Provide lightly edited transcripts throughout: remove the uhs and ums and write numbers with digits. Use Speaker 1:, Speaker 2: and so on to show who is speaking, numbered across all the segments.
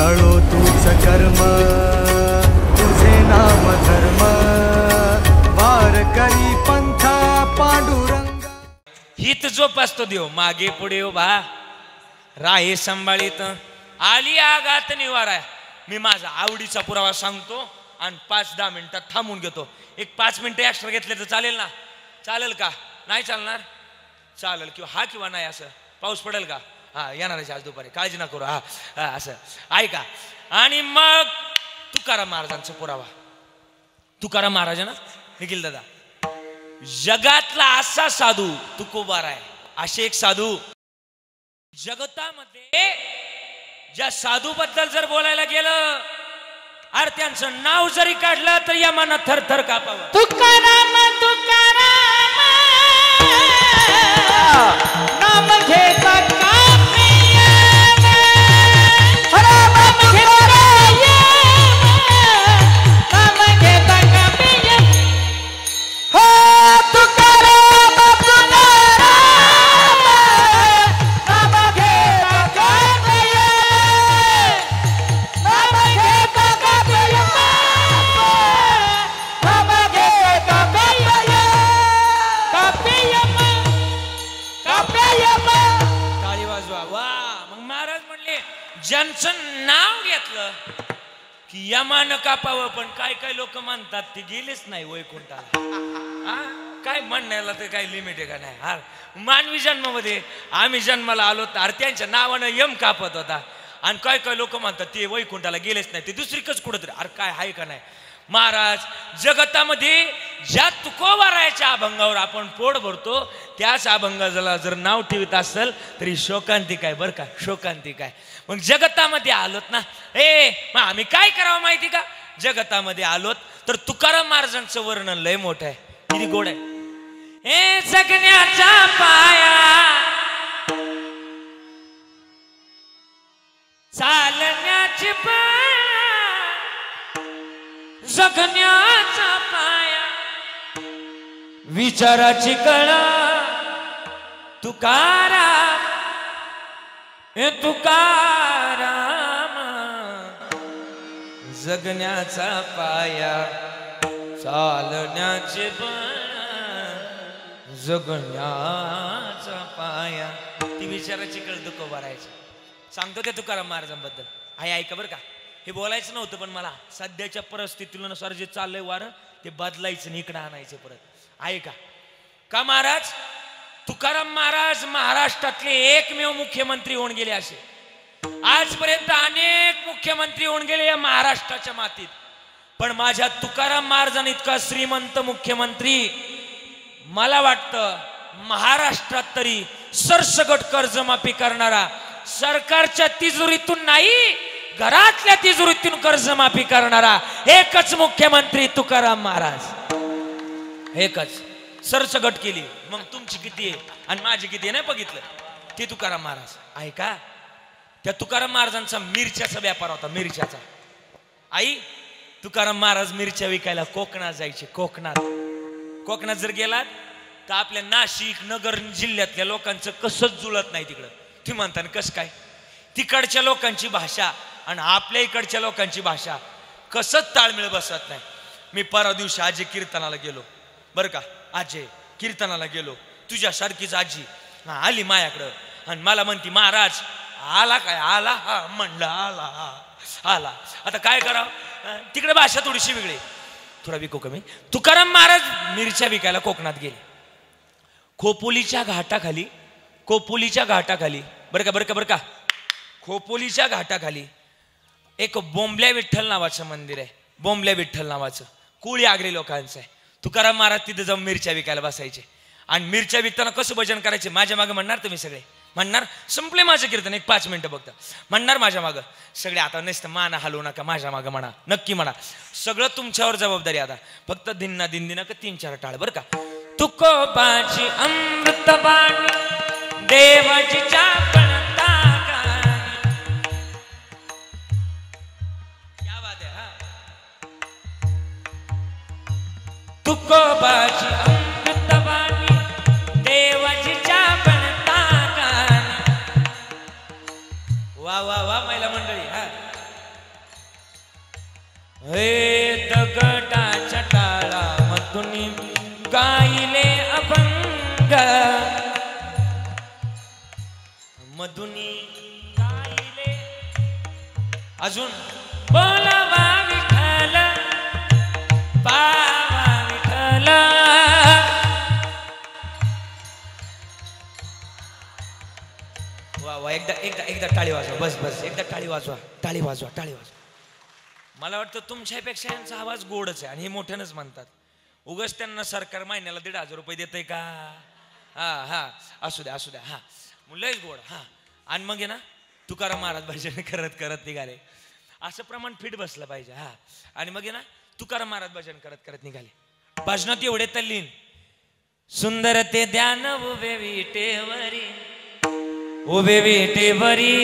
Speaker 1: तळो तूच कर्म तुझे नाम धर्म वार करी पंथा पांडुरंग
Speaker 2: हित जोपासतो देव मागे पुढे उभा राहे संभाळीत आली आगात निवारा. मी माझा आवडीचा पुरावा सांगतो आणि 5-10 मिनिटात थांबून घेतो. एक 5 मिनिटं एक्स्ट्रा घेतले तर चालेल ना? चालेल का? नाही चालणार? चालेल किंवा हा किंवा नाही असं. पाऊस पडेल का? हा येणार आहे आज दुपारी, काळजी ना करू. हा असं ऐका. आणि मग तुकाराम महाराजांचा पुरावा. तुकाराम महाराजांना निखिल दादा जगातला असा साधू तुकोबार आहे. असे एक साधू जगतामध्ये ज्या साधू बद्दल जर बोलायला गेलं अरे त्यांचं नाव जरी काढलं तर या मनात थरथर कापावं.
Speaker 3: तुकाराम तुकाराम नाम घेता
Speaker 2: ज्यांचं नाव घेतलं की यमान कापावं. पण काय काय लोक म्हणतात ते गेलेच नाही वैकुंठाला. काय म्हणण्याला तर काही लिमिट आहे का नाही? हा मानवी जन्मामध्ये आम्ही जन्माला आलो तर त्यांच्या नावानं यम कापत होता. आणि काय काय लोक म्हणतात ते वैकुंठाला गेलेच नाही, ते दुसरीकच कुठंतरी. अरे काय आहे का नाही? महाराज जगतामध्ये ज्या तुकोबारायाच्या अभंगावर आपण पोट भरतो त्याच अभंगाला जर नाव ठेवत असेल तरी शोकांतिक आहे बरं का, शोकांतिक आहे. मग जगतामध्ये आलोत ना मग आम्ही काय करावं माहिती का? जगतामध्ये आलोत तर तुकाराम महाराजांचं वर्णन लय मोठं आहे, किती गोड आहे. हे जगण्याचा पाया चालण्याची पाया जगण्याचा पाया विचाराची कळा तुकाराम हे तुकाराम जगण्याचा पाया चालण्याचे जगण्याचा पाया. ती विचाराची कळ तुकोबारायची. सांगतो ते तुकाराम महाराजांबद्दल आहे, ऐका बरं का. हे बोलायचं नव्हतं पण मला सध्याच्या परिस्थितीनुसार जे चाललंय वारं ते बदलायचं आणि इकडं आणायचं परत. ऐका का महाराज तुकाराम महाराज महाराष्ट्रातले एकमेव मुख्यमंत्री होऊन गेले. असे आजपर्यंत अनेक मुख्यमंत्री होऊन गेले या महाराष्ट्राच्या मातीत, पण माझ्या तुकाराम महाराजांनी इतका श्रीमंत मुख्यमंत्री मला वाटतं महाराष्ट्रात तरी सरसगट कर्जमाफी करणारा, सरकारच्या तिजोरीतून नाही घरातल्या तिजोरीतून कर्जमाफी करणारा एकच मुख्यमंत्री तुकाराम महाराज. एकच सरसगट केली. मग तुमची किती आहे आणि माझी किती आहे नाही बघितलं. ते तुकाराम महाराज ऐका. त्या तुकाराम महाराजांचा मिरच्याचा व्यापार होता, मिरच्याचा. आई तुकाराम महाराज मिरच्या विकायला कोकणात जायचे. कोकणात जर गेलात तर आपल्या नाशिक नगर जिल्ह्यातल्या लोकांचं कसंच जुळत नाही तिकडं. तुम्ही म्हणता कसं काय? तिकडच्या लोकांची भाषा आणि आपल्या इकडच्या लोकांची भाषा कसंच ताळमेळ बसत नाही. मी परवा दिवशी आजी कीर्तनाला गेलो बरं का. आजी कीर्तनाला गेलो, तुझ्यासारखीच आजी आली माझ्याकडं आणि मला म्हणती महाराज आला काय? आला? हा म्हणलं आला. आता काय करावं? तिकडे भाषा थोडीशी वेगळी, थोडा विको कमी. तुकाराम महाराज मिरच्या विकायला कोकणात गेले. खोपोलीच्या घाटाखाली बरं का खोपोलीच्या घाटाखाली एक बोंबल्या विठ्ठल नावाचं मंदिर आहे. बोंबल्या विठ्ठल नावाचं कुळी आगरी लोकांचं आहे. तुकाराम महाराज तिथे जाऊन मिरच्या विकायला बसायचे. आणि मिरच्या विकताना कसं भजन करायचे माझ्या मागे म्हणणार तुम्ही सगळे. म्हणणार संपले माझं कीर्तन, एक 5 मिनिटं बघता म्हणणार माझ्या मागं सगळे. आता नसतं माना हलवू नका, माझ्या मागं म्हणा, नक्की म्हणा. सगळं तुमच्यावर जबाबदारी. आता फक्त दिनना 3-4 टाळ बरं का. तुकोबाची अमृतबाणी देवाची चापणता क्या बात है. हा तुकोबाची अमृतबाणी देवाची चापणता वा वा वा महिला मंडळी. हा हे दगडाच्या टाळामधून गायले अभंग मधुनी गायले अजून बोलावा विठ्ठल पावा विठ्ठल वा वा एकदा एकदा एकदा टाळी वाजवा बस बस एकदा टाळी वाजवा टाळी वाजवा टाळी वाजवा मला वाटतं तुमच्यापेक्षा यांचा आवाज गोडच आहे आणि हे मोठ्यानंच म्हणतात उगाच त्यांना सरकार महिन्याला 1,500 रुपये देतंय का हा हा असू द्या हा लयच गोड हा आणि मग आहे ना तुकाराम महाराज भजन करत करत निघाले असं प्रमाण फिट बसलं पाहिजे हा आणि मग आहे ना तुकाराम महाराज भजन करत करत निघाले भजनात एवढे तल्लीन सुंदर ते ध्यान उभे विटेवरी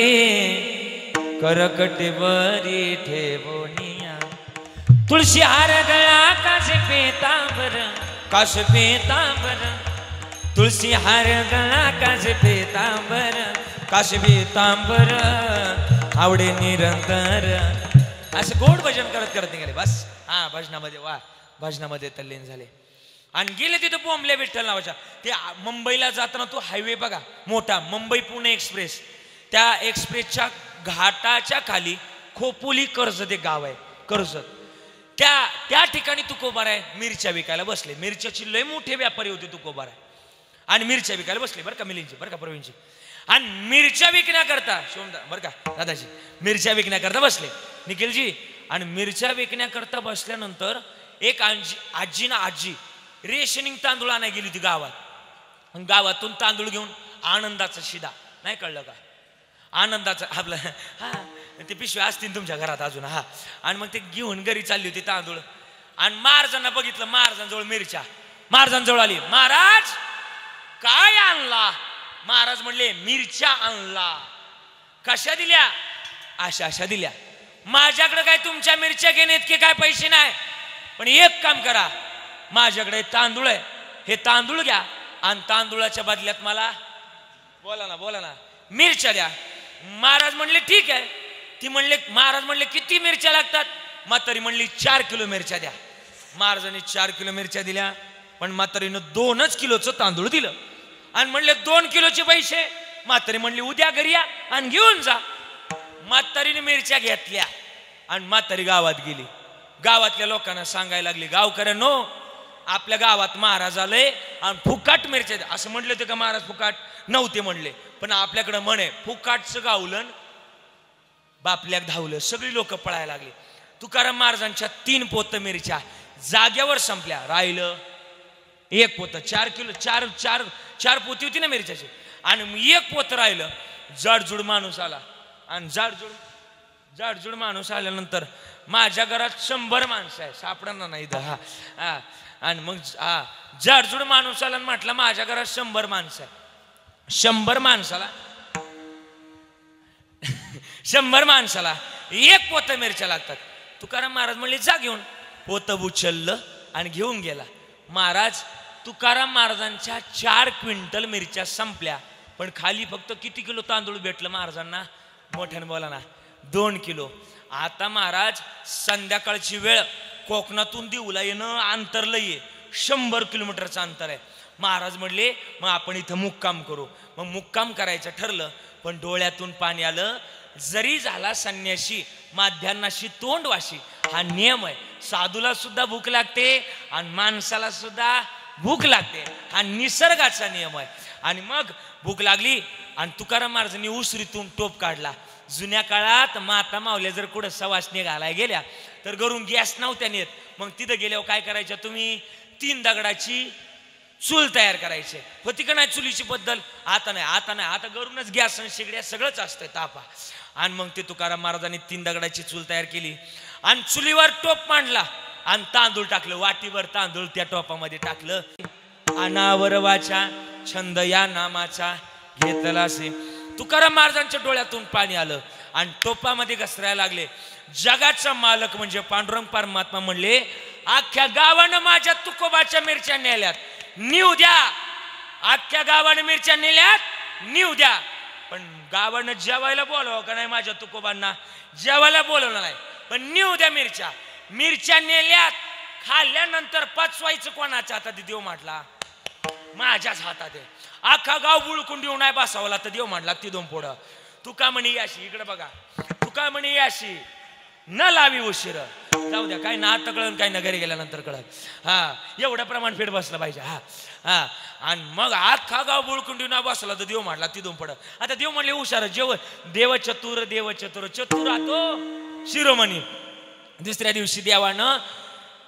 Speaker 2: करकटेवरी ठेवोनिया तुळशी हार गळा काश पेतांबर तुळशी हार गळा काश पेतांबर आवडे निरंतर असं गोड भजन करत करत निघाले बस हा भजनामध्ये वा भजनामध्ये तल्लीन झाले आणि गेले तिथं बोंबले विठ्ठल नावाच्या ते मुंबईला जाताना तो हायवे बघा मोठा मुंबई पुणे एक्सप्रेस त्या एक्सप्रेसच्या घाटाच्या खाली खोपोली कर्जत एक गाव आहे कर्जत त्या ठिकाणी तुकोबार आहे मिरच्या विकायला बसले मिरच्याची लय मोठे व्यापारी होते तुकोबार आहे आणि मिरच्या विकायला बसले बरं का मिलिंदची बरं का प्रवीणची आणि मिरच्या विकण्याकरता शिवमदा बरं का दादाजी मिरच्या विकण्याकरता बसले निखिलजी आणि मिरच्या विकण्याकरता बसल्यानंतर एक आजी रेशनिंग तांदूळ आणायला गेली होती गावात गावातून तांदूळ घेऊन आनंदाचा शिदा नाही कळलं का आनंदाचा आपलं हा ते पिशव्या असतील तुमच्या घरात अजून हा आणि मग ते घेऊन घरी चालली होती तांदूळ आणि महाराजांना बघितलं महाराजांजवळ मिरच्या महाराजांजवळ आली महाराज काय आणला महाराज म्हणले मिरच्या आणला कशा दिल्या अशा दिल्या माझ्याकडे काय तुमच्या मिरच्या घेणे इतके काय पैसे नाही पण एक काम करा माझ्याकडे तांदूळ आहे हे तांदूळ घ्या आणि तांदूळाच्या बदल्यात मला बोला ना मिरच्या द्या महाराज म्हणले ठीक आहे ती म्हणले महाराज म्हणले किती मिरच्या लागतात म्हातारी म्हणली 4 किलो मिरच्या द्या महाराजांनी 4 किलो मिरच्या दिल्या पण म्हातारीनं 2 किलोचं तांदूळ दिलं आणि म्हणले 2 किलोचे पैसे म्हातारी म्हणली उद्या घरी या आणि घेऊन जा म्हातारीने मिरच्या घेतल्या आणि म्हातारी गावात गेली गावातल्या लोकांना सांगायला लागली गावकऱ्यांनो आपल्या गावात महाराज आले आणि फुकाट मिरच्या द्या असं म्हटलं होते का महाराज फुकाट नव्हते म्हणले पण आपल्याकडे म्हणे फुकाटचं गावलन बापल्याक धावलं सगळी लोक पळायला लागली तुकाराम महाराजांच्या 3 पोत मिरच्या जाग्यावर संपल्या राहिलं 1 पोत 4 किलो 4 पोती होती ना मिरच्याची आणि 1 पोत राहिलं जाडजूड माणूस आला आणि जाडजूड माणूस आल्यानंतर माझ्या घरात 100 माणसं आहे सापडणार नाही हा आणि मग जाडजूड माणूस आला म्हटलं माझ्या घरात 100 माणसं आहे 100 माणसाला 1 पोत मिरच्या लागतात तुकाराम महाराज म्हणले जा घेऊन पोत उचललं आणि घेऊन गेला महाराज तुकाराम महाराजांच्या 4 क्विंटल मिरच्या संपल्या पण खाली फक्त किती किलो तांदूळ भेटलं महाराजांना मोठ्याने बोला ना 2 किलो आता महाराज संध्याकाळची वेळ कोकणातून देऊला येणं अंतर लई 100 किलोमीटरचं अंतर आहे महाराज म्हणले मग आपण इथं मुक्काम करू मग मुक्काम करायचं ठरलं पण डोळ्यातून पाणी आलं जरी झाला संन्याशी माध्यान्नाशी तोंड वाशी हा नियम आहे साधूला सुद्धा भूक लागते आणि माणसाला सुद्धा भूक लागते हा निसर्गाचा नियम आहे आणि मग भूक लागली आणि तुकाराम महाराजांनी उसरीतून टोप काढला जुन्या काळात माता मावल्या जर कुठं सवासणी घालाय गेल्या तर घरून गॅस नव्हत्या नेत मग तिथं गेल्यावर काय करायच्या तुम्ही 3 दगडाची चूल तयार करायचे होती का नाही चुलीची बद्दल आता नाही आता घरूनच गॅस आणि शेगड्या सगळंच असतंय तापा आणि मग ते तुकाराम महाराजांनी 3 दगडाची चूल तयार केली आणि चुलीवर टोप मांडला आणि तांदूळ टाकलं वाटीवर तांदूळ त्या टोपामध्ये टाकलं अनावर वाचा छंद या नामाचा घेतला असे तुकाराम महाराजांच्या डोळ्यातून पाणी आलं आणि टोपामध्ये घसरायला लागले जगाचा मालक म्हणजे पांडुरंग परमात्मा म्हणले अख्ख्या गावानं माझ्या तुकोबाच्या मिरच्या नेल्यात नीव द्या अख्ख्या गावानं मिरच्या नेल्यात नीव द्या पण गावानं जेवायला बोलवा का नाही माझ्या तुकोबांना जेवायला बोलवलं नाही पण नीव द्या मिरच्या मिरच्या नेल्यात, खाल्ल्यानंतर पचवायचं कोणाच्या हातात? देव म्हटला माझ्याच हातात आहे. अख्खा गाव बुळकून देऊ नाही बसावला तर देव म्हटला ती दोन पोडं. तुका म्हणे याशी, इकडे बघा, तुका म्हणे याशी न लावी उशीर. जाऊ द्या, काय ना आता कळण, काय ना घरी गेल्यानंतर कळत. हा, एवढं प्रमाण फेड बसलं पाहिजे. हा हा, आणि मग अख्खा गाव बुळकून देऊ नाही बसला तर देव म्हटला ती दोन पड. आता देव म्हणले हुशार, देव चतुर, देव चतुर, चतुर राहतो शिरोमणी. दुसऱ्या दिवशी देवानं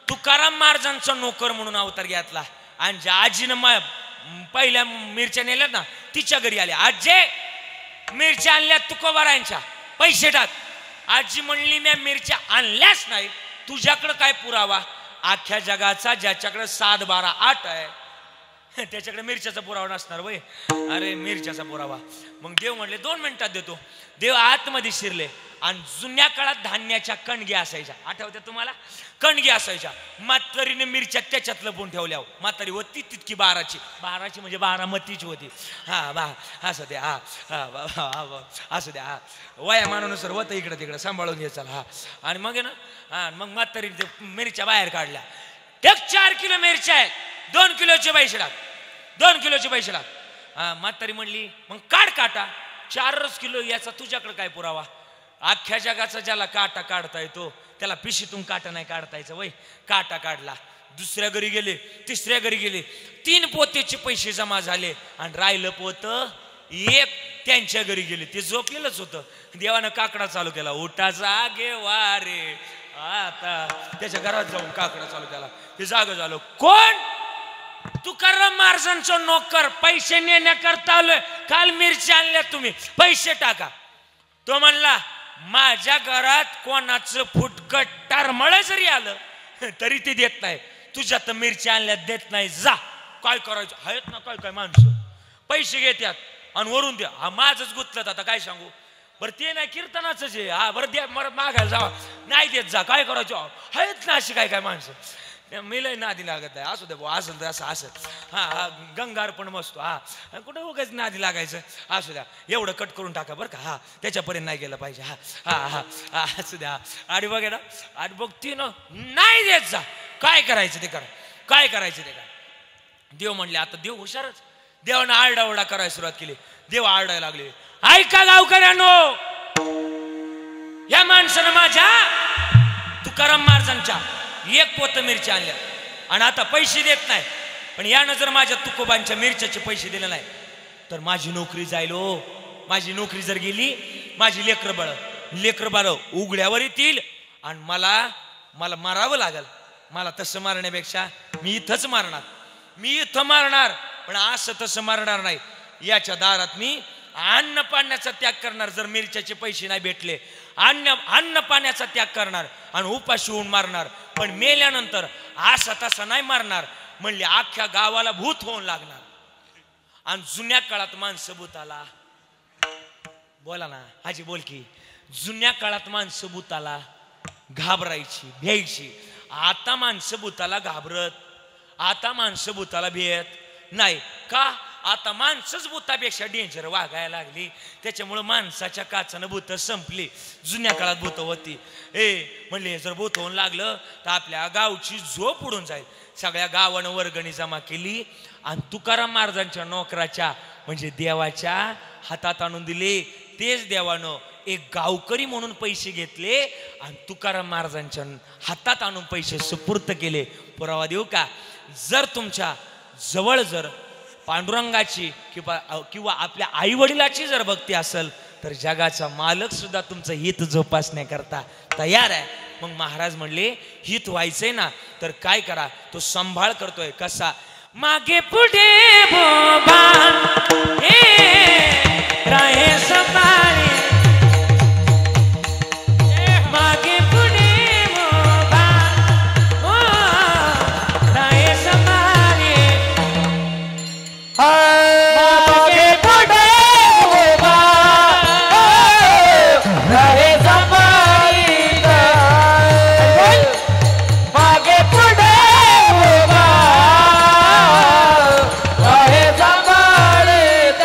Speaker 2: तुकाराम महाराजांचा नोकर म्हणून अवतार घेतला. आणि ज्या आजीनं पहिल्या मिरच्या नेल्या ना तिच्या घरी आल्या. आजी मिरच्या आणल्या तुकोबारायांच्या, पैसे टाक. आजी म्हणली मी मिरच्या आणल्याच नाही, तुझ्याकडे काय पुरावा? अख्ख्या जगाचा ज्याच्याकडे 7, 12, 8 आहे त्याच्याकडे मिरच्याचा पुरावा नसणार वय? अरे मिरच्याचा पुरावा. मग देव म्हणले 2 मिनिटात देतो. देव आतमध्ये शिरले आणि जुन्या काळात धान्याच्या कणग्या असायच्या, आठवत्या तुम्हाला? कणग्या असायच्या. म्हातारीने मिरच्या त्याच्यात लपून ठेवल्या. म्हातारी होती तितकी 12ची म्हणजे 12मतीची होती. हा असं द्या, हा असं द्या, हा वया मानानुसार होतं इकडं तिकडं सांभाळून घे चला. हा, आणि मग आहे ना, हा मग म्हातारीने मिरच्या बाहेर काढल्या. 4 किलो मिरच्या आहेत, 2 किलोचे पैसे टाक, 2 किलोचे पैसे टाक. म्हातारी म्हणली मग काढ काटा. 4 किलो याचा तुझ्याकडे काय पुरावा? अख्ख्या जगाचा ज्याला काटा काढता येतो त्याला पिशीतून काटा नाही काढता यायचं वय? काटा काढला. दुसऱ्या घरी गेले, तिसऱ्या घरी गेले, 3 पोतेचे पैसे जमा झाले आणि राहिलं पोत एक. त्यांच्या घरी गेले, ते झोपलेलंच होतं. देवानं काकडा चालू केला, उठा जागे वारे. आता त्याच्या घरात जाऊन काकडा चालू केला, ते जाग झालं. कोण? तुकाराम महाराजांचं नोकर. पैसे नेण्याकरता आलोय, काल मिरच्या आणल्या तुम्ही, पैसे टाका. तो म्हणला माझ्या घरात कोणाचं फुटकट टारमळ जरी आलं तरी ते देत नाही, तुझ्या तर मिरच्या आणल्या देत नाही. जा, काय करायचं? आहेत ना काय काय माणसं पैसे घेतात आणि वरून द्या. हा माझंच गुतलं, आता काय सांगू बरं? ते नाही कीर्तनाच आहे. हा बरं द्या, मागायला जावा, नाही देत जा, काय करायचं? आहेत ना अशी काय काय माणसं. मिलय नादी लागत आहे. असू दे भाऊ, असं तर असं असत. हा गंगार पण मस्त. हा कुठं उगाच नादी लागायचं. असू द्या, एवढं कट करून टाका बरं का. हा त्याच्यापर्यंत नाही गेलं पाहिजे. हा असू द्या. आणि बघा ना, आणि बघ ती ना नाही देत जा, काय करायचं ते करा, काय करायचं ते करा. देव म्हणले आता देव हुशारच. देवानं आरडाओरडा करायला सुरुवात केली. देव आरडायला लागले, ऐका गावकऱ्यांनो, या माणसानं माझ्या तुकाराम महाराजांच्या 1 पोत मिरच्या आणल्या आणि आता पैसे देत नाही. पण यानं जर माझ्या तुकोबांच्या मिरच्याचे पैसे दिले नाही तर माझी नोकरी जाईल. हो, माझी नोकरी जर गेली, माझी लेकर बाळ उघड्यावर येतील आणि मला मारावं लागल. मला तसं मारण्यापेक्षा मी इथंच मारणार. पण असं तसं मारणार नाही. याच्या दारात मी अन्न पाण्याचा त्याग करणार. जर मिरच्याचे पैसे नाही भेटले, अन्न पाण्याचा त्याग करणार आणि उपाशी होऊन मारणार. पण मेल्यानंतर असा तसा नाही मारणार. म्हणले अख्ख्या गावाला भूत होऊन लागणार. आणि जुन्या काळात माणसं भूताला, बोला ना हाजी बोल की, जुन्या काळात माणसं भूताला घाबरायची, भ्यायची. आता माणसं भूताला घाबरत, आता माणसं भूताला भेट नाही. का? आता माणसंच भूतापेक्षा डेंजर वागायला लागली. त्याच्यामुळे माणसाच्या काचानं भूत संपली. जुन्या काळात भूत होती. म्हणले जर भूत होऊन लागलं तर आपल्या गावची झोप उडून जाईल. सगळ्या गावानं वर्गणी जमा केली आणि तुकाराम महाराजांच्या नोकराच्या म्हणजे देवाच्या हातात आणून दिले. तेच देवानं एक गावकरी म्हणून पैसे घेतले आणि तुकाराम महाराजांच्या हातात आणून पैसे सुपूर्त केले. पुरावा देऊ का? जर तुमच्या जवळ जर पांडुरंगाची किंवा आपल्या आई वडिलाची जर भक्ती असेल तर जगाचा मालक सुद्धा तुमचं हित जोपासण्याकरता तयार आहे. मग महाराज म्हणले हित व्हायचंय ना तर काय करा? तो सांभाळ करतोय कसा? मागे पुढे राहे संभाळे, मागे पुढे राहे संभाळे,
Speaker 3: मागे पुढे राहे संभाळीत, मागे पुढे राहे संभाळीत.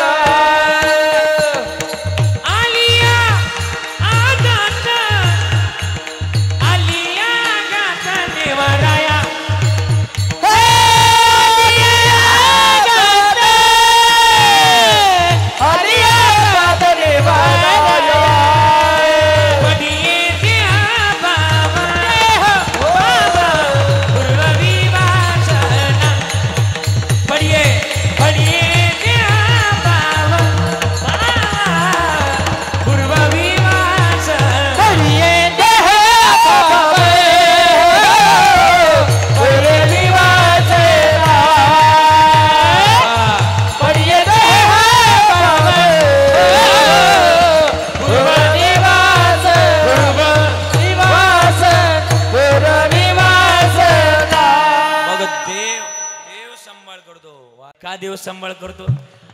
Speaker 2: देव सांभाळ करतो.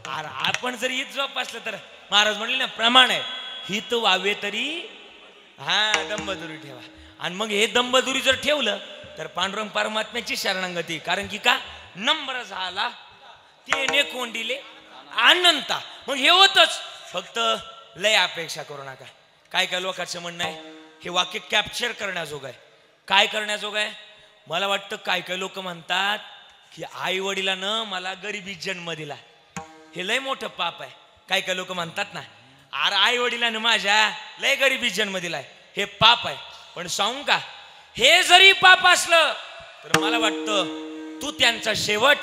Speaker 2: अरे आपण जर हित जोपासलं तर महाराज म्हणले ना प्रमाण आहे, हित व्हावे तरी दंबदुरी ठेवा. आणि मग हे दंबदुरी जर ठेवलं तर पांडुरंग परमात्म्याची शरणागती. कारण की का नंबर झाला तेने कोंडिले अनंता. मग हे होतच, फक्त लय अपेक्षा करू नका. काय काय लोकांचं म्हणणं आहे, हे वाक्य कॅप्चर करण्याजोग आहे. काय करण्याजोग आहे? मला वाटतं काय काय लोक म्हणतात की आई वडिलानं मला गरिबी जन्म दिला, हे लय मोठं पाप आहे. काय काय लोक म्हणतात ना, अरे आई वडिलानं माझ्या लय गरिबी जन्म दिलाय, हे पाप आहे. पण सांगू का, हे जरी पाप असलं तर मला वाटतं तू त्यांचा शेवट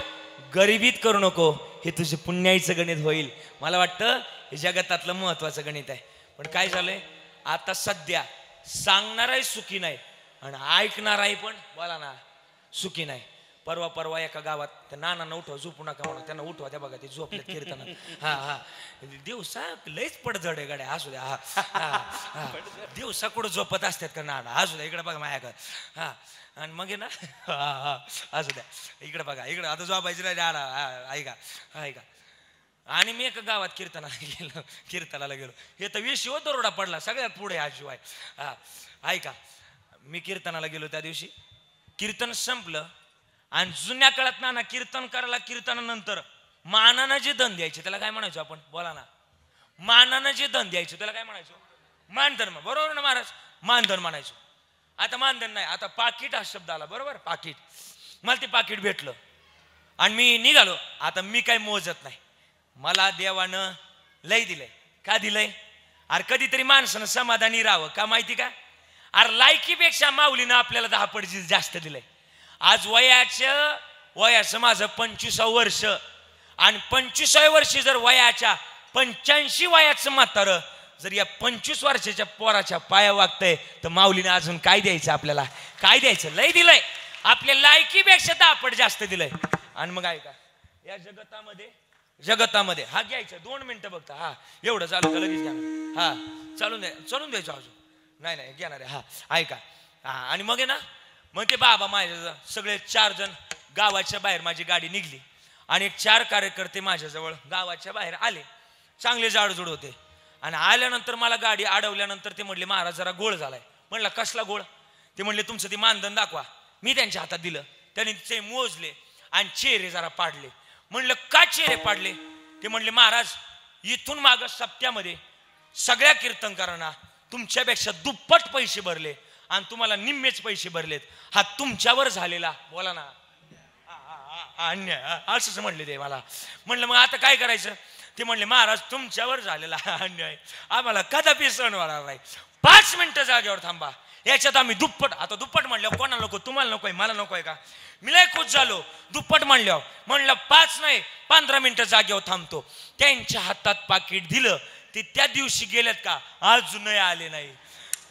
Speaker 2: गरिबीत करू नको, हे तुझे पुण्याईचं गणित होईल. मला वाटतं हे जगतातलं महत्वाचं गणित आहे. पण काय झालंय आता सध्या, सांगणाराही सुखी नाही आणि ऐकणाराही पण बोला ना सुखी नाही. परवा एका गावात त्या नाना उठवा, झोपू नका म्हणा, त्यांना उठवा, त्या बघा ते झोपलेत कीर्तनात. दिवसा लयच पडझड आहे गाड्या, असू द्या. दिवसा कुठं झोपत असतात का नाना, असू द्या, इकडे बघा माझ्याकडे. आणि मग ना असू द्या, इकडे बघा, इकडे आता झोपायची ऐका ऐका. आणि मी एका गावात कीर्तनाला गेलो. हे तर विषय दरोडा पडला सगळ्यात पुढे आशिवाय. ऐका, मी कीर्तनाला गेलो त्या दिवशी, कीर्तन संपलं आणि जुन्या काळात ना कीर्तन करायला कीर्तनानंतर मानानं जे दन द्यायचे त्याला काय म्हणायचो आपण, बोला ना. मानानं जे दन द्यायचं त्याला काय म्हणायचो, मानधन. बरोबर ना महाराज, मानधन म्हणायचो. आता मानधन नाही, आता पाकिट हा शब्द आला. बरोबर, पाकिट. मला ते पाकिट भेटलं आणि मी निघालो. आता मी काय मोजत नाही, मला देवानं लय दिलंय. का दिलंय? अरे कधीतरी माणसानं समाधानी राहावं. का माहिती का, अरे लायकीपेक्षा माऊलीनं आपल्याला 10 पट जास्त दिलंय. आज वयाचं माझं 25 वर्ष आणि 25व्या वर्षी जर वयाच्या 85 वयाचं म्हातारं जर या 25 वर्षाच्या पोराच्या पाया वागतंय तर माऊलीने अजून काय द्यायचं आपल्याला, काय द्यायचं? लय दिलंय, आपल्या लायकीपेक्षा 10 पट जास्त दिलंय. आणि मग ऐका, या जगतामध्ये हा घ्यायचं 2 मिनिटं बघता. हा एवढं चालू का लगेच घ्या. हा चालून द्यायचं अजून नाही घेणार आहे. हा ऐका. आणि मग आहे ना, मग ते बाबा माझ्या सगळे 4 जण गावाच्या बाहेर, माझी गाडी निघली आणि 4 कार्यकर्ते माझ्याजवळ गावाच्या बाहेर आले. चांगले जाडजूड होते. आणि आल्यानंतर मला गाडी अडवल्यानंतर ते म्हणले, महाराज जरा गोळ झालाय. म्हणलं कसला गोळ? ते म्हणले तुमचं ते मानधन दाखवा. मी त्यांच्या हातात दिलं, त्यांनी ते मोजले आणि चेहरे जरा पाडले. म्हणलं का चेहरे पाडले? ते म्हणले महाराज इथून माग सप्त्यामध्ये सगळ्या कीर्तनकारांना तुमच्यापेक्षा दुप्पट पैसे भरले आणि तुम्हाला निम्मेच पैसे भरलेत. हा तुमच्यावर झालेला, बोला ना, अन्याय. असंच म्हणले ते मला. म्हणलं मग आता काय करायचं? ते म्हणले महाराज तुमच्यावर झालेला अन्याय आम्हाला कदापि सहन होणार नाही. 5 मिनिटं जागेवर थांबा, याच्यात आम्ही दुप्पट. आता दुप्पट म्हणल्यावर कोणाला नको? तुम्हाला नकोय, मला नकोय का? मी लय खुश झालो. दुप्पट म्हणल्यावर म्हणलं 5 नाही 15 मिनिटं जागेवर थांबतो. त्यांच्या हातात पाकिट दिलं. ते त्या दिवशी गेलेत का अजूनही आले नाही.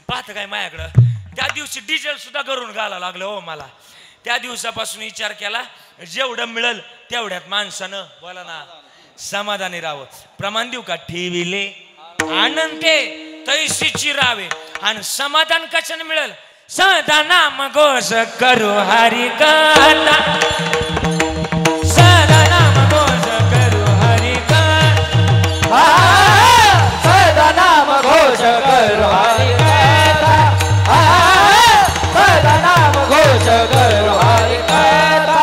Speaker 2: पाहत काय माझ्याकडं, त्या दिवशी डिझेल सुद्धा घरून घालावं लागलं हो मला. त्या दिवसापासून विचार केला, जेवढं मिळेल तेवढ्यात माणसानं, बोला ना, समाधानी राहावं. प्रमाण देऊ का? ठेविले आनंदे तैसीची राहावे. आणि समाधान कशाने मिळेल? सदा नाम घोष करू हरी गाता, सदा नाम घोष करू हरी गाता,
Speaker 3: सदा नाम घोष करू हरी गाता, सदा नाम घोष करू हरी गाता.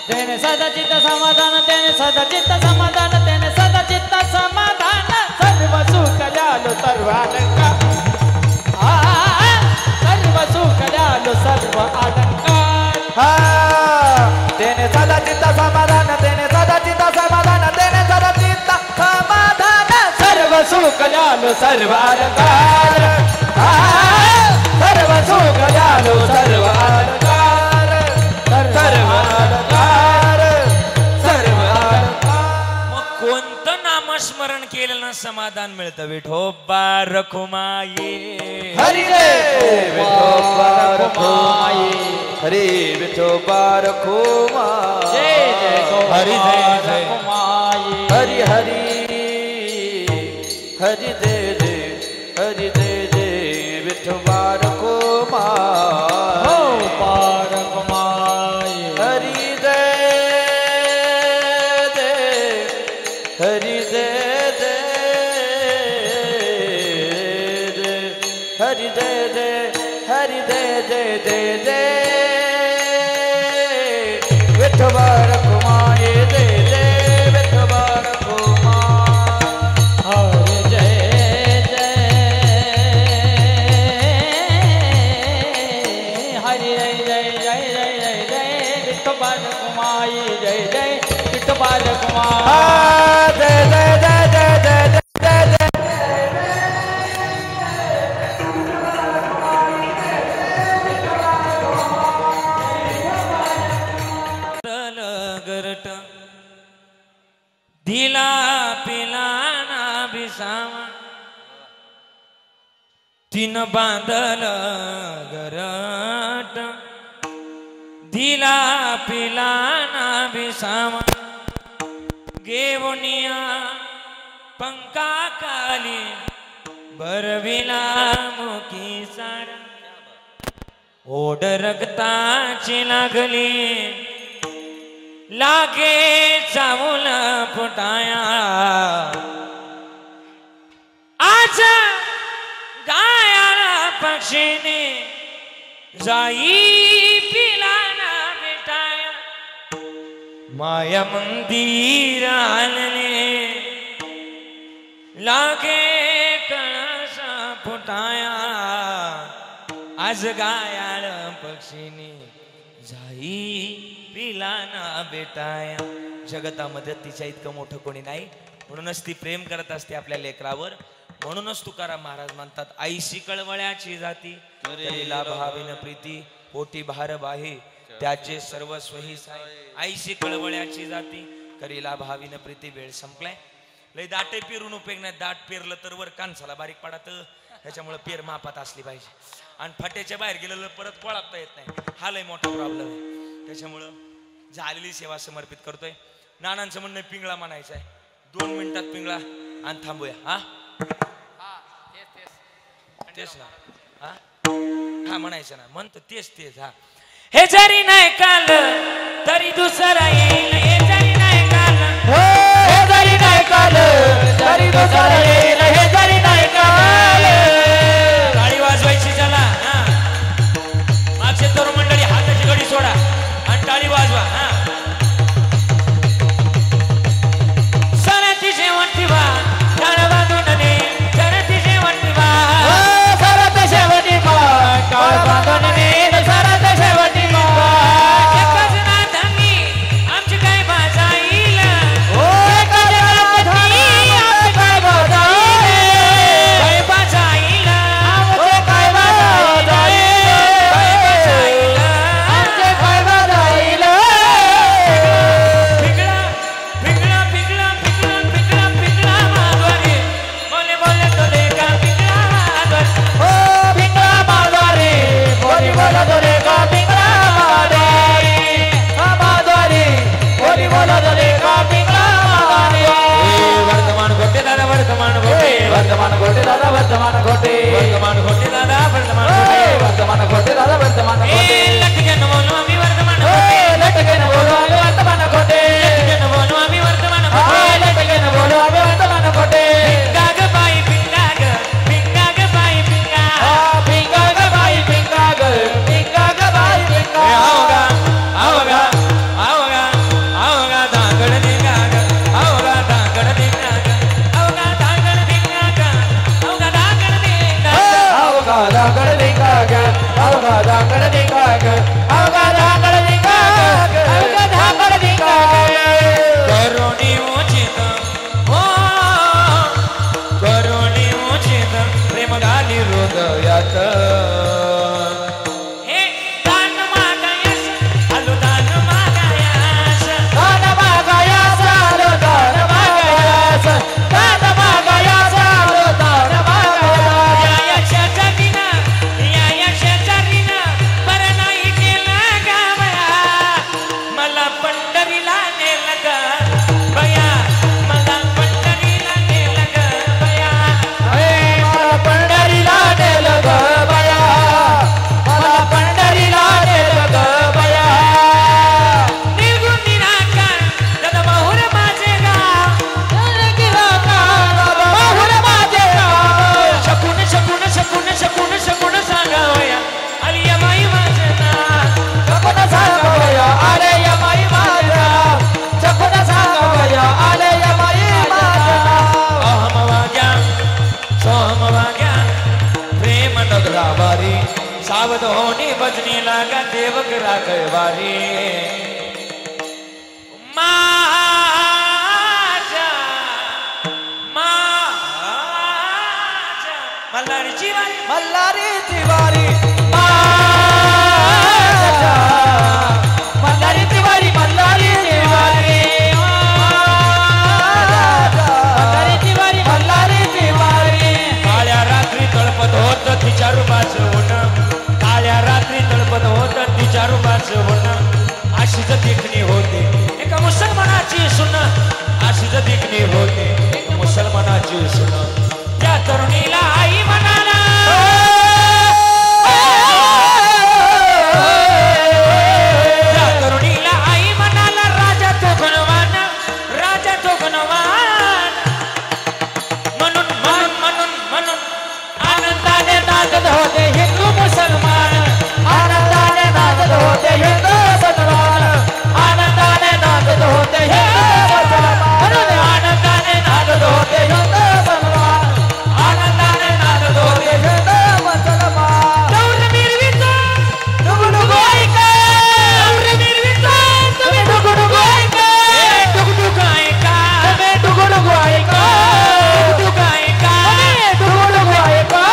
Speaker 3: तेने सदा चित्त समाधान, तेने सदा चित्त समाधान, तेने सदा चित्त समाधान, सर्व सुख द्यालो सर्व अलंकार, सर्व सुख द्यालो सर्व अलंकार. तेने सदा चित्त समाधान, तेने सदा चित्त समाधान, तेने सदा चित्त समाधान, सर्व सुख द्यालो सर्व अलंकार, सर्व सुख द्यालो सर्व अलंकार, सर्व अलंकार, सर्व अलंकार.
Speaker 2: मग कोणतं नामस्मरण केलेलं समाधान मिळतं? विठोबा रखुमाये,
Speaker 3: हरी रे विठोबा रखुमाये, हरी विठोबा रखुमाये, जय जय हरी जय जय हरी हरी हरी जय जय हरी जय जय विठोबा रखुमाये, हो पार रखुमाये, हरी जय जय जय हरी जय जय जय जय विठ्ठल रखुमाई जय जय विठ्ठल रखुमाई हरी जय जय हरी जय जय जय जय जय विठ्ठल रखुमाई जय जय विठ्ठल रखुमाई जय जय जय जय जय
Speaker 2: दिला पिलाना बिसावा तीन बांधल गरट दिला पिलाना बिसावा गेवनिया पंका काली बरविला मुखी सारा ओढ रक्ताची लागली लागे चावल फुटाया आज गायाला पक्षीने जाई पिलाना बेटाया माया मंदिर आलले लागे कळसा फुटाया आज गायाला पक्षीने जाई पिलाना बेटाया जगतामध्ये तिच्या इतकं मोठं कोणी नाही म्हणूनच ती प्रेम करत असते आपल्या लेकरावर म्हणूनच तुकाराम महाराज म्हणतात आईशी कळवळ्याची जाती करीला भाविन प्रीती पोटी भार बाहे त्याचे सर्वस्वही साय आईशी कळवळ्याची जाती करीला भाविन प्रीती वेळ संपलाय लय दाटे पेरून उपयोग नाही दाट पेरलं तर वर कानसाला बारीक पडत त्याच्यामुळे पेर मापात असली पाहिजे आणि फाट्याच्या बाहेर गेलेलं परत पळापता येत नाही हा लय मोठा प्रॉब्लेम आहे त्याच्यामुळं झालेली सेवा समर्पित करतोय नानांचं म्हणणं पिंगळा म्हणायचं आहे 2 मिनिटात पिंगळा आणि थांबूया हा तेच ना हा हा म्हणायचं ना म्हणतो तेच तेच हा हे जरी नाही काल तरी दुसरा येईल हे जरी नाही काल
Speaker 3: हे जरी नाही काल तरी दुसरा येईल हे जरी नाही काल
Speaker 2: टाळी वाजवायची चला हा मागचे तरुण मंडळी हाताची घडी सोडा आणि टाळी वाजवा हा सरती शेवटी वा टाळ बांधून दे सरती शेवटी वा
Speaker 3: सरत शेवटी काळ बांधून दे सरत शेवटी
Speaker 2: एकच नाथांनी आमची काय बाजाईल
Speaker 3: ओ एकाच नाथांनी आमची काय बाजाईल
Speaker 2: काय बाजाईल
Speaker 3: आमचे काय बाजाईल
Speaker 2: काय बाजाईल
Speaker 3: आमचे काय बाजाईल
Speaker 2: पिंगळा पिंगळा पिंगळा पिंगळा पिंगळा पिंगळा माधवारी बोले बोले तो लेका पिंगळा माधवारी
Speaker 3: ओ पिंगळा माधवारी बोली बोला तो लेका पिंगळा माधवारी माधवारी बोली बोला तो लेका पिंगळा माधवारी
Speaker 2: वर्तमान घोटे दादा वर्तमान घोटे
Speaker 3: वर्तमान घोटे दादा वर्तमान घोटे
Speaker 2: वर्तमान घोटे दादा वर्तमान घोटे
Speaker 3: वर्तमान घोटे दादा वर्तमान घोटे
Speaker 2: लटके न बोलो आम्ही वर्तमान घोटे
Speaker 3: लटके न बोलो आम्ही वर्तमान घोटे
Speaker 2: लटके न बोलो आम्ही वर्तमान घोटे
Speaker 3: लटके न बोलो आम्ही वर्तमान घोटे
Speaker 2: पिंगाग बाई पिंगाग बाई पिंगा
Speaker 3: पिंगा ग बाई पिंगा ग बाई पिंगा
Speaker 2: आवगा आवगा आवगा आवगा दांगड दिंगाग आवगा दांगड दिंगाग आवगा दांगड दिंगाग आवगा दांगड दिंगाग
Speaker 3: आवगा दांगड दिंगाग आवगा दांगड दिंगाग आवगा दांगड दिंगाग आवगा दांगड दिंगाग
Speaker 2: करुणी उचित हो करुणी उचित प्रेम घाली हृदयात हे दान मागायस आलो दान मागायस
Speaker 3: दान मागायास आलो दान मागायास दान मागायास आलो दान मागायास
Speaker 2: या शेजारीना बरं नाही केलं
Speaker 3: लगलावारी सावध होनी बजनी लागा देवक राघवारी
Speaker 2: माझ्या माझ्या मल्हारीची वारी
Speaker 3: मल्हारी तिवारी मल्हारी तिवारी मल्हारी तिवारी मल्हारी तिवारी मल्हारी तिवारी काळ्या रात्री तळपत होत तिच्या रूपाचं होणं काळ्या रात्री तळपत होत तिच्या रूपाचं होणं अशीच देखणी होते एका मुसलमानाची सुन अशीच देखणी होते एका मुसलमानाची सुन त्या तरुणीला आई म्हणाला त्या तरुणीला आई म्हणाला राजा तो गुणवान म्हणून म्हणून म्हणून म्हणून आनंदाने नाचत होते हिंदू मुसलमान आनंदाने नाचत होते हिंदू मुसलमान आनंदाने नाचत होते हिंदू मुसलमान आनंदाने नाचत होते हिंदू मुसलमान आनंदाने नाचत होते हिंदू मुसलमान दौड मिरवीचा डुगडुगु ऐका दौड मिरवीचा तुम्ही डुगडुगु ऐका डुगडुगु ऐका तुम्ही डुगडुगु ऐका डुगडुगु ऐका डुगडुगु ऐका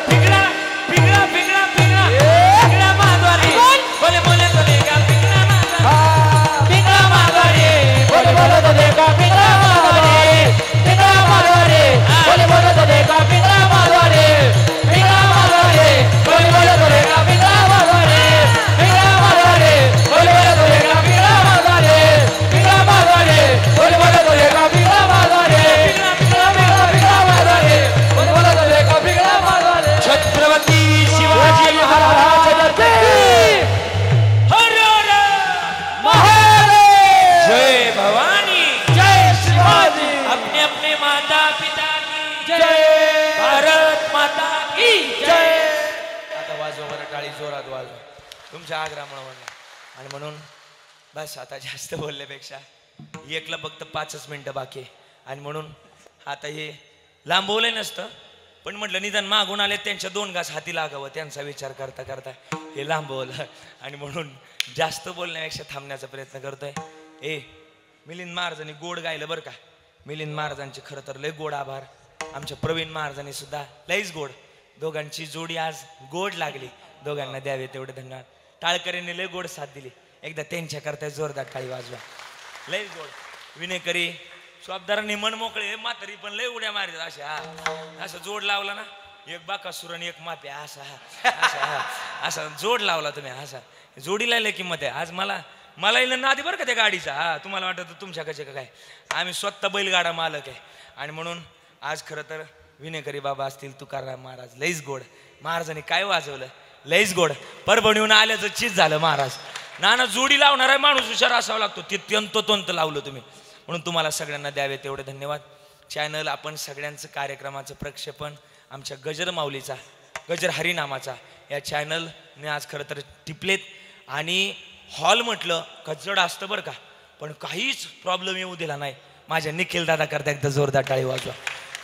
Speaker 3: पिगळा पिगळा पिगळा पिगळा पिगळा माधवारी बोले बोले तो देगा पिगळा माधवारी पिगळा माधवारी बोले बोले तो देगा पिगळा माधवारी पिगळा माधवारी बोले बोले तो देगा पिगळा माधवारी पिगळा माधवारी बोले बोले तो देगा पिगळा माधवारी पिगळा माधवारी बोले बोले तो देगा पिगळा माधवारी पिगळा माधवारी बोले बोले तो देगा पिगळा माधवारी पिगळा पिगळा पिगळा माधवारी बोले बोले तो देगा पिगळा माधवारी छत्रपती शिवाजी महाराज की हर हर महाराज जय भवानी जय शिवाजी अपने अपने माता पिता की जय भारत माता की जय आता वाजवा बरं टाळी जोरात वाजवा तुमच्या आग्रहामुळे म्हणलं आणि म्हणून बस आता जास्त बोलल्यापेक्षा एकला फक्त 5 मिनिटं बाकी आहे आणि म्हणून आता हे लांबवलंय नसतं पण म्हटलं निदान मागून आले त्यांच्या 2 घास हाती लागावं त्यांचा विचार करता करता हे लांबवलं आणि म्हणून जास्त बोलण्यापेक्षा थांबण्याचा प्रयत्न करतोय मिलिंद महाराजांनी गोड गायलं बरं का मिलिंद महाराजांचे खरं तर लय गोड आभार आमच्या प्रवीण महाराजांनी सुद्धा लयच गोड दोघांची जोडी आज गोड लागली दोघांना द्यावे तेवढे धन्यवाद टाळकऱ्यांनी लय गोड साथ दिली एकदा त्यांच्या करता जोरदार टाळी वाजवा लयच गोड विनेकरी स्वाबदारांनी मन मोकळे म्हातारी पण लय उड्या मारतात अशा असं जोड लावला ना एक बाकासूर आणि एक माप्या असा असा जोड लावला तुम्ही असा जोडीला लय किंमत आहे आज मला इला नादी बरं का त्या गाडीचा तुम्हाला वाटत तुमच्या कसे काय आम्ही स्वतः बैलगाडा मालक आहे आणि म्हणून आज खरं तर विनेकरी बाबा असतील तुकाराम महाराज लईच गोड महाराजांनी काय वाजवलं लईच गोड परभणीहून आल्याचं चीज झालं महाराज नाना जोडी लावणारा माणूस हुशार असावा लागतो ते तंतोतंत लावलं तुम्ही म्हणून तुम्हाला सगळ्यांना द्यावे तेवढे धन्यवाद चॅनल आपण सगळ्यांचं कार्यक्रमाचं प्रक्षेपण आमच्या गजर माऊलीचा गजर हरिनामाचा या चॅनलने आज खरं तर टिपलेत आणि हॉल म्हटलं कचड असतं बरं का पण काहीच प्रॉब्लेम येऊ दिला नाही माझ्या निखिल दादा करता एकदा जोरदार टाळी वाजवा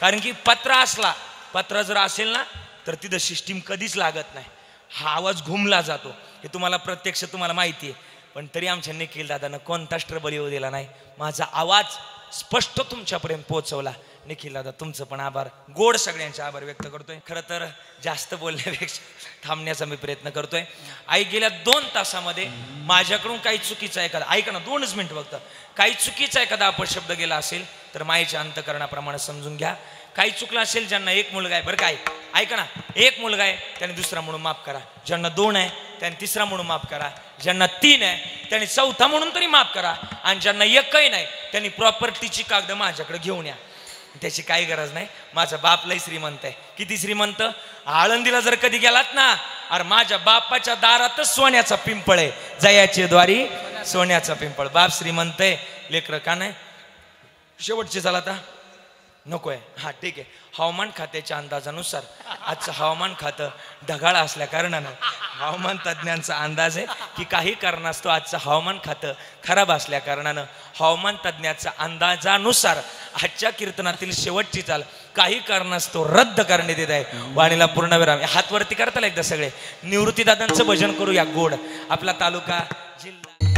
Speaker 3: कारण की पत्र जर असेल ना तर तिथं सिस्टीम कधीच लागत नाही हा आवाज घुमला जातो हे तुम्हाला प्रत्यक्ष तुम्हाला माहिती आहे पण तरी आमच्या निखिल दादानं कोणताच ट्रबल येऊ दिला नाही माझा आवाज स्पष्ट तुमच्यापर्यंत पोहोचवला निखिल दादा तुमचं पण आभार गोड सगळ्यांचे आभार व्यक्त करतोय खरं तर जास्त बोलण्यापेक्षा थांबण्याचा मी प्रयत्न करतोय आई गेल्या 2 तासामध्ये माझ्याकडून काही चुकीचा एखादा ऐका ना 2च मिनिट फक्त काही चुकीचा एखादा अपशब्द गेला असेल तर माईच्या अंतकरणाप्रमाणे समजून घ्या काही चुकलं असेल ज्यांना 1 मुलगा आहे बरं काय ऐका ना 1 मुलगा आहे त्याने दुसरा म्हणून माफ करा ज्यांना 2 आहे त्याने तिसरा म्हणून माफ करा ज्यांना 3 आहे त्याने चौथा म्हणून तरी माफ करा आणि ज्यांना एकही नाही त्यांनी प्रॉपर्टीची कागद माझ्याकडे घेऊन या त्याची काही गरज नाही माझा बाप लय श्रीमंत आहे किती श्रीमंत आळंदीला जर कधी गेलात ना अरे माझ्या बापाच्या दारातच सोन्याचा पिंपळ आहे जयाची द्वारी सोन्याचा पिंपळ बाप श्रीमंत आहे लेकरं का नाही शेवटचे झाला आता नको आहे हा ठीक आहे हवामान खात्याच्या अंदाजानुसार आजचं हवामान खातं ढगाळ असल्या कारणानं हवामान तज्ज्ञांचा अंदाज आहे की काही कारणास्तव आजचं हवामान खातं खराब असल्या कारणानं हवामान तज्ज्ञाच्या अंदाजानुसार आजच्या कीर्तनातील शेवटची चाल
Speaker 2: काही कारणास्तव रद्द करण्यात येत आहे. वाणीला पूर्णविराम. हात वरती करताल एकदा सगळे. निवृत्ती दादांचं भजन करूया गोड. आपला तालुका जिल्हा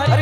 Speaker 3: हरी